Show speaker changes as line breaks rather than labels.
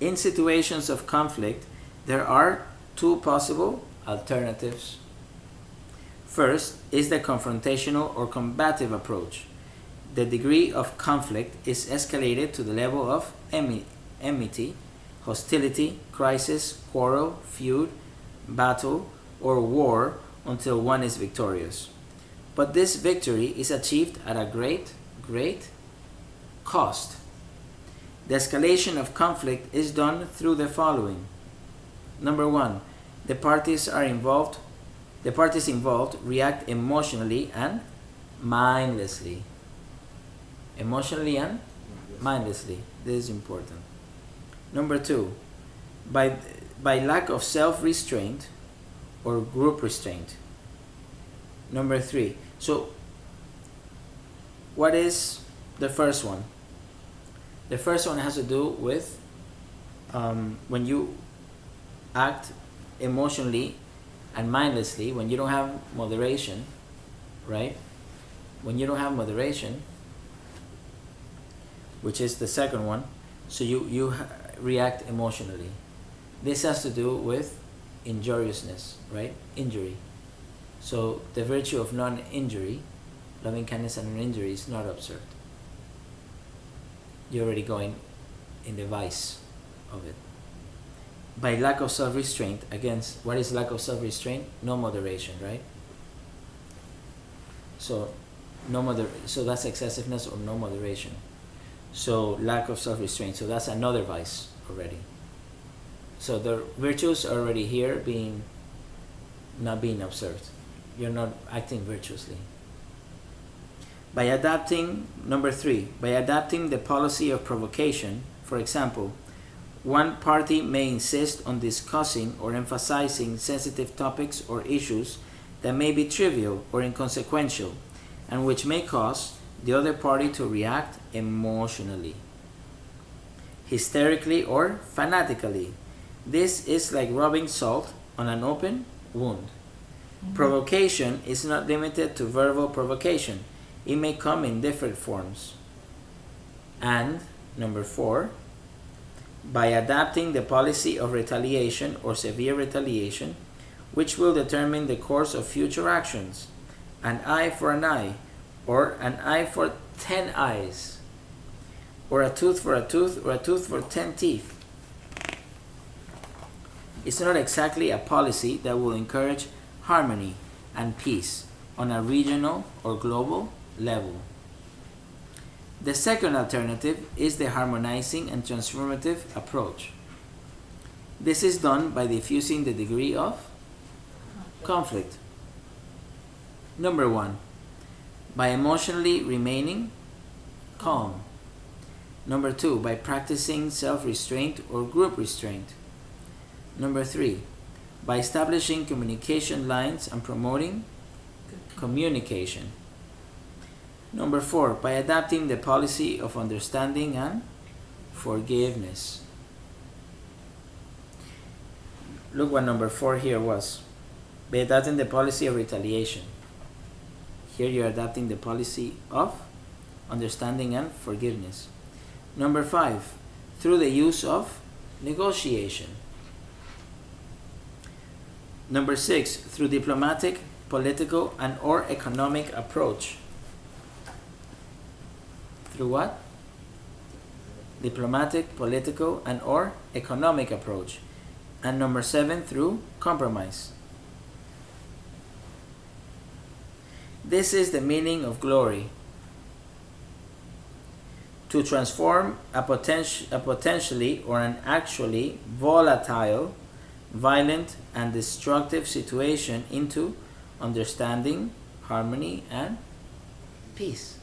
In situations of conflict, there are two possible alternatives. First is the confrontational or combative approach. The degree of conflict is escalated to the level of enmity, hostility, crisis, quarrel, feud, battle, or war until one is victorious. But this victory is achieved at a great cost. The escalation of conflict is done through the following. Number one, the parties involved react emotionally and mindlessly. Emotionally and mindlessly. This is important. Number two, by lack of self-restraint or group restraint. Number three, so what is the first one? The first one has to do with when you act emotionally and mindlessly, when you don't have moderation, right? When you don't have moderation, which is the second one, so you react emotionally. This has to do with injuriousness, right? Injury. So the virtue of non-injury, loving kindness and non-injury, is not observed. You're already going in the vice of it. By lack of self-restraint, against what is lack of self-restraint? No moderation, right? So so that's excessiveness or no moderation. So lack of self-restraint. So that's another vice already. So the virtues are already here, not being observed. You're not acting virtuously. By adapting, number three, by adapting the policy of provocation, for example, one party may insist on discussing or emphasizing sensitive topics or issues that may be trivial or inconsequential, and which may cause the other party to react emotionally, hysterically, or fanatically. This is like rubbing salt on an open wound. Provocation is not limited to verbal provocation. It may come in different forms. And number four, by adapting the policy of retaliation or severe retaliation, which will determine the course of future actions, an eye for an eye, or an eye for 10 eyes, or a tooth for a tooth, or a tooth for 10 teeth. It's not exactly a policy that will encourage harmony and peace on a regional or global level. The second alternative is the harmonizing and transformative approach. This is done by diffusing the degree of conflict. Number one, by emotionally remaining calm. Number two, by practicing self-restraint or group restraint. Number three, by establishing communication lines and promoting communication. Number four, by adapting the policy of understanding and forgiveness. Look what number four here was. By adapting the policy of retaliation. Here you're adapting the policy of understanding and forgiveness. Number five, through the use of negotiation. Number six, through diplomatic, political, and or economic approach. Through what? Diplomatic, political, and or economic approach. And number seven, through compromise. This is the meaning of glory. To transform a potentially or an actually volatile, violent, and destructive situation into understanding, harmony, and peace.